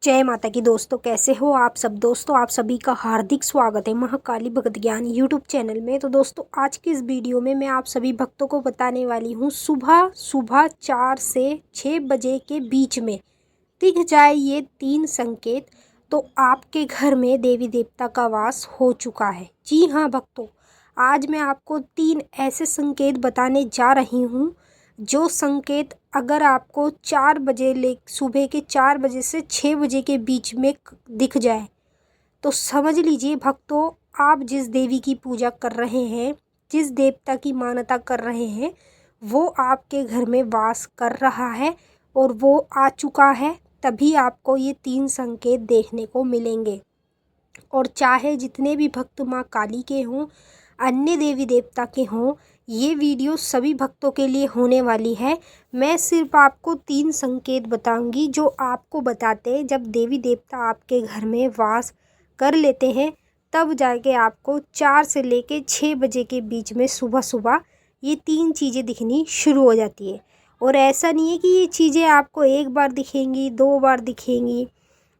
जय माता की दोस्तों, कैसे हो आप सब। दोस्तों आप सभी का हार्दिक स्वागत है महाकाली भक्त ज्ञान यूट्यूब चैनल में। तो दोस्तों आज की इस वीडियो में मैं आप सभी भक्तों को बताने वाली हूँ सुबह सुबह 4 से 6 बजे के बीच में दिख जाए ये 3 संकेत तो आपके घर में देवी देवता का वास हो चुका है। जी हाँ भक्तों, आज मैं आपको 3 ऐसे संकेत बताने जा रही हूँ जो संकेत अगर आपको 4 बजे सुबह के 4 बजे से 6 बजे के बीच में दिख जाए तो समझ लीजिए भक्तों, आप जिस देवी की पूजा कर रहे हैं, जिस देवता की मान्यता कर रहे हैं, वो आपके घर में वास कर रहा है और वो आ चुका है। तभी आपको ये 3 संकेत देखने को मिलेंगे। और चाहे जितने भी भक्त माँ काली के हों, अन्य देवी देवता के हों, ये वीडियो सभी भक्तों के लिए होने वाली है। मैं सिर्फ आपको 3 संकेत बताऊंगी जो आपको बताते हैं जब देवी देवता आपके घर में वास कर लेते हैं, तब जाके आपको 4 से लेके 6 बजे के बीच में सुबह सुबह ये 3 चीज़ें दिखनी शुरू हो जाती है। और ऐसा नहीं है कि ये चीज़ें आपको एक बार दिखेंगी, 2 बार दिखेंगी।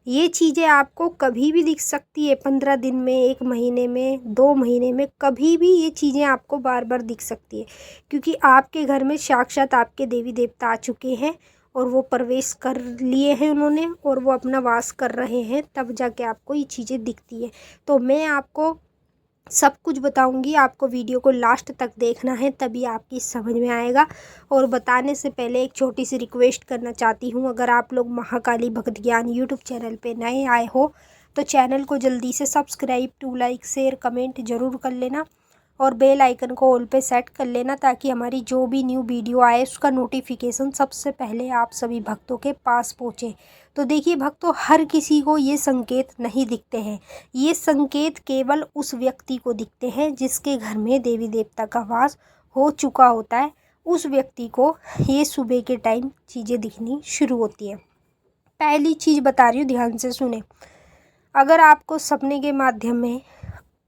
ये चीज़ें आपको कभी भी दिख सकती है, 15 दिन में, 1 महीने में, 2 महीने में, कभी भी ये चीज़ें आपको बार बार दिख सकती है। क्योंकि आपके घर में साक्षात आपके देवी देवता आ चुके हैं और वो प्रवेश कर लिए हैं उन्होंने, और वो अपना वास कर रहे हैं, तब जाके आपको ये चीज़ें दिखती है। तो मैं आपको सब कुछ बताऊंगी, आपको वीडियो को लास्ट तक देखना है तभी आपकी समझ में आएगा। और बताने से पहले एक छोटी सी रिक्वेस्ट करना चाहती हूँ, अगर आप लोग महाकाली भक्त ज्ञान यूट्यूब चैनल पे नए आए हो तो चैनल को जल्दी से subscribe, to like, share, comment ज़रूर कर लेना और बेल आइकन को ऑल पे सेट कर लेना ताकि हमारी जो भी न्यू वीडियो आए उसका नोटिफिकेशन सबसे पहले आप सभी भक्तों के पास पहुँचे। तो देखिए भक्तों, हर किसी को ये संकेत नहीं दिखते हैं। ये संकेत केवल उस व्यक्ति को दिखते हैं जिसके घर में देवी देवता का वास हो चुका होता है। उस व्यक्ति को ये सुबह के टाइम चीज़ें दिखनी शुरू होती है। पहली चीज़ बता रही हूँ, ध्यान से सुने। अगर आपको सपने के माध्यम में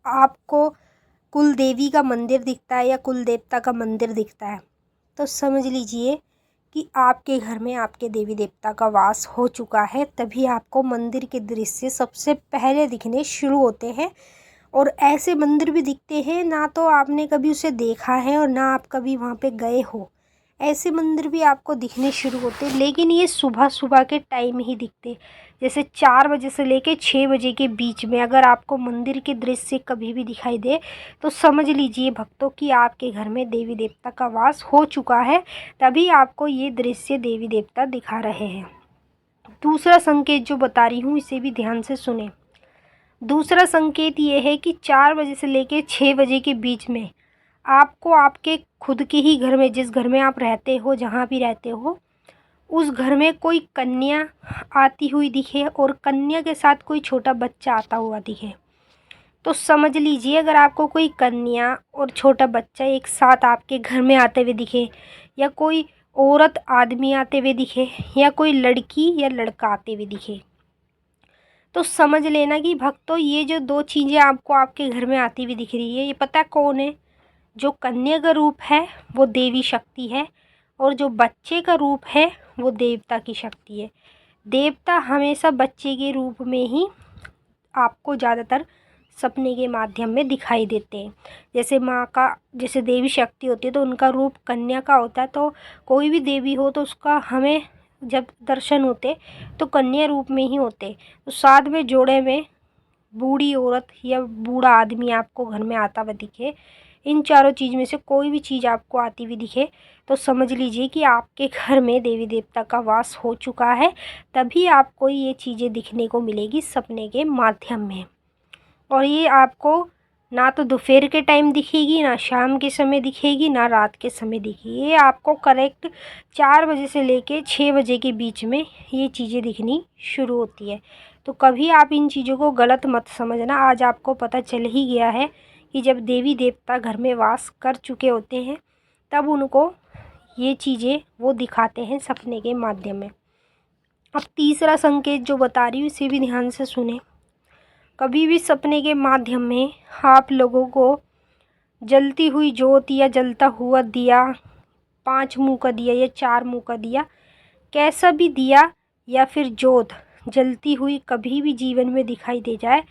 आपको कुल देवी का मंदिर दिखता है या कुल देवता का मंदिर दिखता है तो समझ लीजिए कि आपके घर में आपके देवी देवता का वास हो चुका है। तभी आपको मंदिर के दृश्य सबसे पहले दिखने शुरू होते हैं। और ऐसे मंदिर भी दिखते हैं ना तो आपने कभी उसे देखा है और ना आप कभी वहाँ पे गए हो, ऐसे मंदिर भी आपको दिखने शुरू होते, लेकिन ये सुबह सुबह के टाइम ही दिखते। जैसे 4 बजे से लेके 6 बजे के बीच में अगर आपको मंदिर के दृश्य कभी भी दिखाई दे तो समझ लीजिए भक्तों कि आपके घर में देवी देवता का वास हो चुका है। तभी आपको ये दृश्य देवी देवता दिखा रहे हैं। दूसरा संकेत जो बता रही हूँ इसे भी ध्यान से सुने। दूसरा संकेत ये है कि 4 बजे से लेके 6 बजे के बीच में आपको आपके खुद के ही घर में, जिस घर में आप रहते हो, जहाँ भी रहते हो, उस घर में कोई कन्या आती हुई दिखे और कन्या के साथ कोई छोटा बच्चा आता हुआ दिखे तो समझ लीजिए अगर आपको कोई कन्या और छोटा बच्चा एक साथ आपके घर में आते हुए दिखे, या कोई औरत आदमी आते हुए दिखे, या कोई लड़की या लड़का आते हुए दिखे, तो समझ लेना कि भक्तों ये जो 2 चीज़ें आपको आपके घर में आती हुई दिख रही है, ये पता कौन है। जो कन्या का रूप है वो देवी शक्ति है और जो बच्चे का रूप है वो देवता की शक्ति है। देवता हमेशा बच्चे के रूप में ही आपको ज़्यादातर सपने के माध्यम में दिखाई देते हैं। जैसे माँ का, जैसे देवी शक्ति होती है तो उनका रूप कन्या का होता है, तो कोई भी देवी हो तो उसका हमें जब दर्शन होते तो कन्या रूप में ही होते। तो साथ में जोड़े में बूढ़ी औरत या बूढ़ा आदमी आपको घर में आता हुआ दिखे, इन चारों चीज़ में से कोई भी चीज़ आपको आती हुई दिखे तो समझ लीजिए कि आपके घर में देवी देवता का वास हो चुका है। तभी आपको ये चीज़ें दिखने को मिलेगी सपने के माध्यम में। और ये आपको ना तो दोपहर के टाइम दिखेगी, ना शाम के समय दिखेगी, ना रात के समय दिखेगी। ये आपको करेक्ट 4 बजे से लेके 6 बजे के बीच में ये चीज़ें दिखनी शुरू होती है। तो कभी आप इन चीज़ों को गलत मत समझना। आज आपको पता चल ही गया है कि जब देवी देवता घर में वास कर चुके होते हैं तब उनको ये चीज़ें वो दिखाते हैं सपने के माध्यम में। अब तीसरा संकेत जो बता रही हूँ इसे भी ध्यान से सुने। कभी भी सपने के माध्यम में आप लोगों को जलती हुई ज्योत या जलता हुआ दिया, 5 मुँह का दिया या 4 मुँह का दिया, कैसा भी दिया या फिर ज्योत जलती हुई कभी भी जीवन में दिखाई दे जाए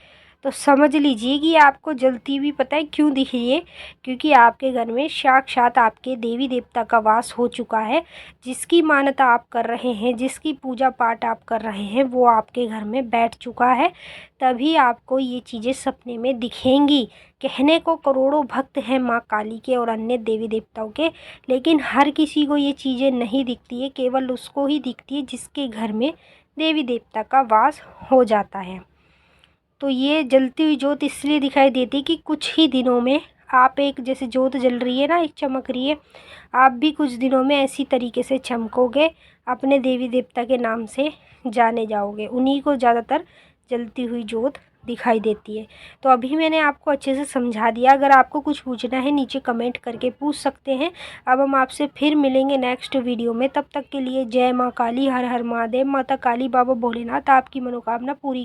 तो समझ लीजिए कि आपको जलती हुई पता है क्यों दिख रही है, क्योंकि आपके घर में साक्षात आपके देवी देवता का वास हो चुका है। जिसकी मान्यता आप कर रहे हैं, जिसकी पूजा पाठ आप कर रहे हैं, वो आपके घर में बैठ चुका है। तभी आपको ये चीज़ें सपने में दिखेंगी। कहने को करोड़ों भक्त हैं माँ काली के और अन्य देवी देवताओं के, लेकिन हर किसी को ये चीज़ें नहीं दिखती है, केवल उसको ही दिखती है जिसके घर में देवी देवता का वास हो जाता है। तो ये जलती हुई जोत इसलिए दिखाई देती है कि कुछ ही दिनों में आप एक जैसे जोत जल रही है ना, एक चमक रही है, आप भी कुछ दिनों में ऐसी तरीके से चमकोगे, अपने देवी देवता के नाम से जाने जाओगे। उन्हीं को ज़्यादातर जलती हुई जोत दिखाई देती है। तो अभी मैंने आपको अच्छे से समझा दिया। अगर आपको कुछ पूछना है नीचे कमेंट करके पूछ सकते हैं। अब हम आपसे फिर मिलेंगे नेक्स्ट वीडियो में। तब तक के लिए जय माँ काली, हर हर महादेव। माता काली बाबा भोलेनाथ आपकी मनोकामना पूरी